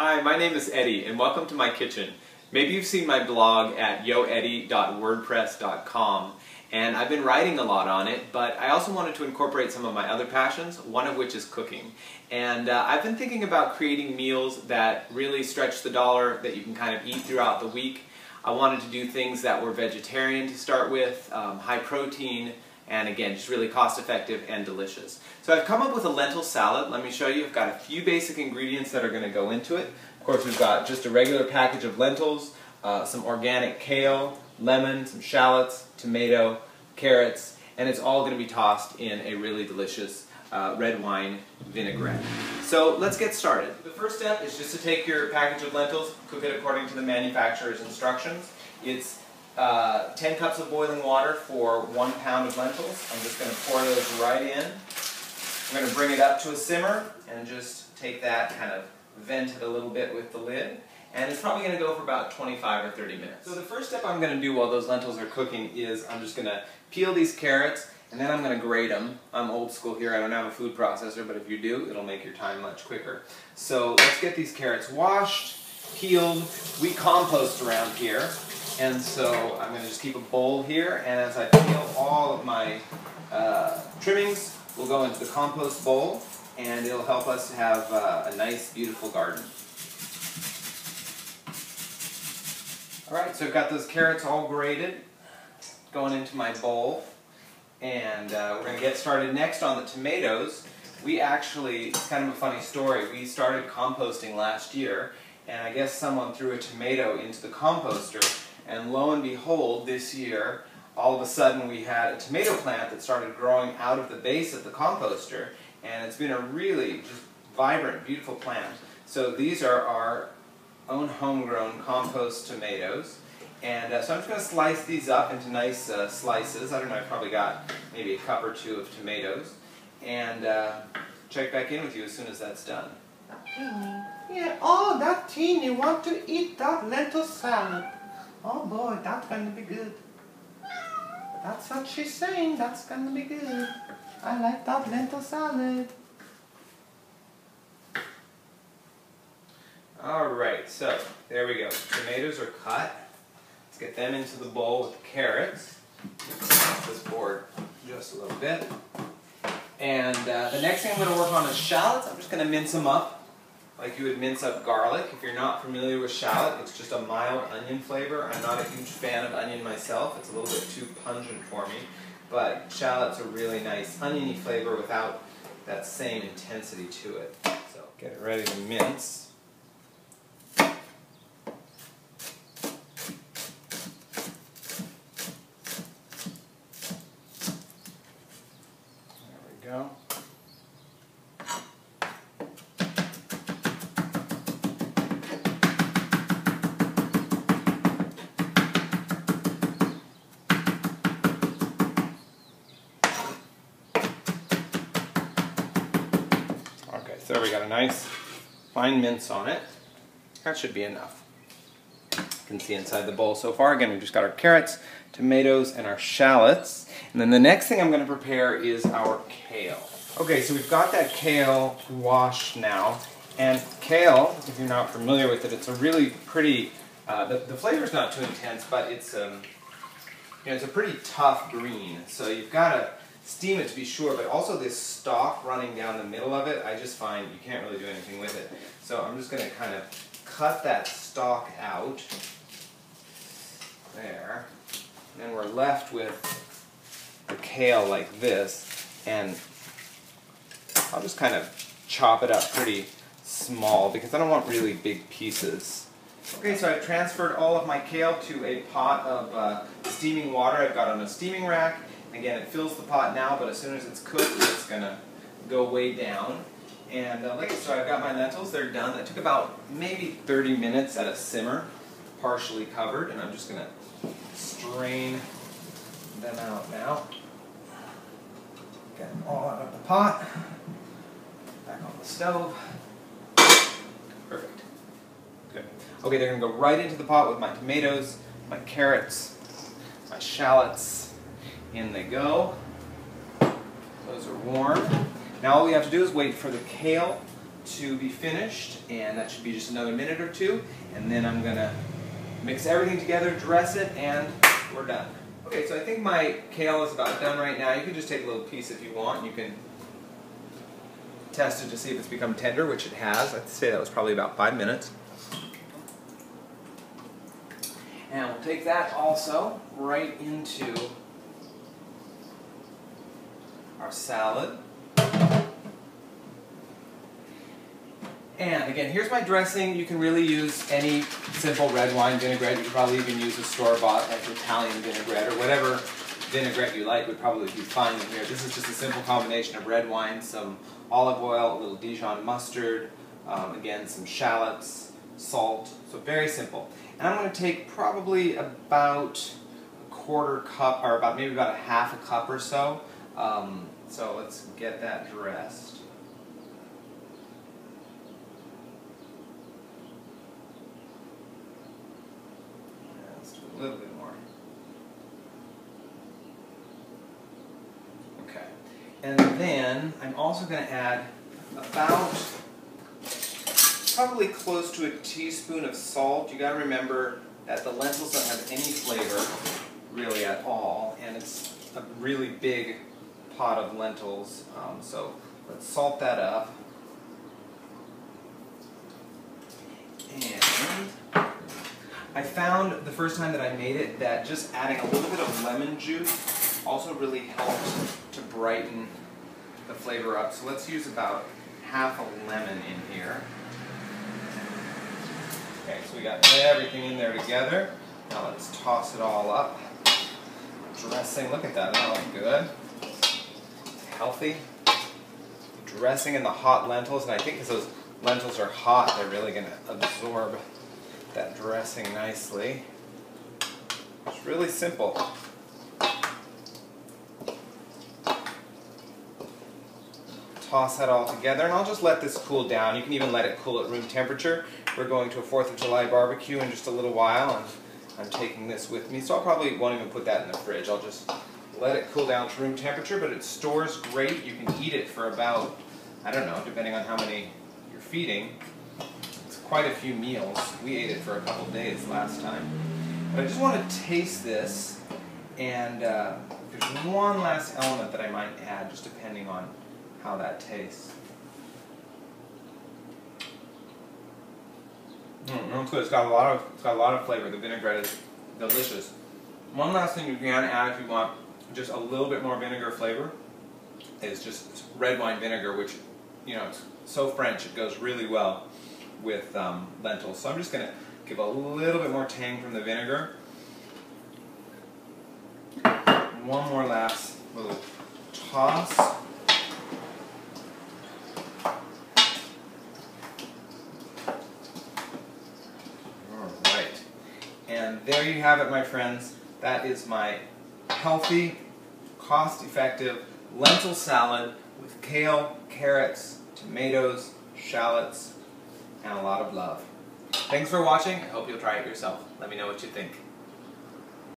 Hi, my name is Eddie and welcome to my kitchen. Maybe you've seen my blog at yoeddie.wordpress.com and I've been writing a lot on it, but I also wanted to incorporate some of my other passions, one of which is cooking. And I've been thinking about creating meals that really stretch the dollar, that you can kind of eat throughout the week. I wanted to do things that were vegetarian to start with, high protein, and again, just really cost effective and delicious. So I've come up with a lentil salad. Let me show you. I've got a few basic ingredients that are going to go into it. Of course, we've got just a regular package of lentils, some organic kale, lemon, some shallots, tomato, carrots, and it's all going to be tossed in a really delicious red wine vinaigrette. So let's get started. The first step is just to take your package of lentils, cook it according to the manufacturer's instructions. It's 10 cups of boiling water for 1 pound of lentils. I'm just going to pour those right in. I'm going to bring it up to a simmer and just take that, kind of vent it a little bit with the lid. And it's probably going to go for about 25 or 30 minutes. So the first step I'm going to do while those lentils are cooking is I'm just going to peel these carrots and then I'm going to grate them. I'm old school here, I don't have a food processor, but if you do, it'll make your time much quicker. So let's get these carrots washed, peeled. We compost around here. And so I'm going to just keep a bowl here, and as I peel all of my trimmings, we'll go into the compost bowl, and it'll help us to have a nice, beautiful garden. Alright, so I've got those carrots all grated, going into my bowl, and we're going to get started next on the tomatoes. We actually, it's kind of a funny story, we started composting last year, and I guess someone threw a tomato into the composter. And lo and behold, this year, all of a sudden we had a tomato plant that started growing out of the base of the composter, and it's been a really just vibrant, beautiful plant. So these are our own homegrown compost tomatoes, and so I'm just going to slice these up into nice slices. I don't know, I've probably got maybe a cup or two of tomatoes, and check back in with you as soon as that's done. Yeah, oh, that teeny want to eat that lentil salad. Oh boy, that's gonna be good. That's what she's saying, that's gonna be good. I like that lentil salad. Alright, so there we go. Tomatoes are cut. Let's get them into the bowl with the carrots. Off this board just a little bit. And the next thing I'm going to work on is shallots. I'm just going to mince them up like you would mince up garlic. If you're not familiar with shallot, it's just a mild onion flavor. I'm not a huge fan of onion myself. It's a little bit too pungent for me. But shallot's a really nice oniony flavor without that same intensity to it. So get it ready to mince. There we go. So we got a nice fine mince on it. That should be enough. You can see inside the bowl so far. Again, we've just got our carrots, tomatoes, and our shallots. And then the next thing I'm going to prepare is our kale. Okay, so we've got that kale washed now. And kale, if you're not familiar with it, it's a really pretty, the flavor's not too intense, but it's it's a pretty tough green. So you've got to steam it to be sure, but also this stalk running down the middle of it, I just find you can't really do anything with it. So I'm just going to kind of cut that stalk out there, and then we're left with the kale like this, and I'll just kind of chop it up pretty small because I don't want really big pieces. Okay, so I've transferred all of my kale to a pot of steaming water I've got on a steaming rack. Again, it fills the pot now, but as soon as it's cooked, it's going to go way down. And so I've got my lentils, they're done. That took about maybe 30 minutes at a simmer, partially covered, and I'm just going to strain them out now. Get them all out of the pot, back on the stove. Perfect. Good. Okay, they're going to go right into the pot with my tomatoes, my carrots, my shallots. In they go. Those are warm. Now all we have to do is wait for the kale to be finished, and that should be just another minute or two, and then I'm gonna mix everything together, dress it, and we're done. Okay, so I think my kale is about done right now. You can just take a little piece if you want. You can test it to see if it's become tender, which it has. I'd say that was probably about 5 minutes. And we'll take that also right into our salad. And again, here's my dressing. You can really use any simple red wine vinaigrette. You could probably even use a store-bought like Italian vinaigrette, or whatever vinaigrette you like would probably be fine in here. This is just a simple combination of red wine, some olive oil, a little Dijon mustard, again some shallots, salt, so very simple. And I'm going to take probably about a quarter cup, or maybe about a half a cup or so. So let's get that dressed. Let's do a little bit more. Okay. And then I'm also going to add about probably close to a teaspoon of salt. You got to remember that the lentils don't have any flavor really at all, and it's a really big pot of lentils, so let's salt that up. And I found the first time that I made it that just adding a little bit of lemon juice also really helped to brighten the flavor up. So let's use about half a lemon in here. Okay, so we got everything in there together. Now let's toss it all up. Dressing, look at that, that looks good. Healthy. Dressing in the hot lentils, and I think because those lentils are hot, they're really going to absorb that dressing nicely. It's really simple. Toss that all together, and I'll just let this cool down. You can even let it cool at room temperature. We're going to a 4th of July barbecue in just a little while, and I'm taking this with me, so I'll probably won't even put that in the fridge. I'll just let it cool down to room temperature, but it stores great. You can eat it for about, I don't know, depending on how many you're feeding. It's quite a few meals. We ate it for a couple days last time. But I just want to taste this, and there's one last element that I might add, just depending on how that tastes. It's good. It's got a lot of flavor. The vinaigrette is delicious. One last thing you can add if you want just a little bit more vinegar flavor is just red wine vinegar, which, you know, it's so French, it goes really well with lentils. So I'm just going to give a little bit more tang from the vinegar. One more last little toss. Alright. And there you have it, my friends. That is my healthy, cost-effective lentil salad with kale, carrots, tomatoes, shallots, and a lot of love. Thanks for watching. I hope you'll try it yourself. Let me know what you think.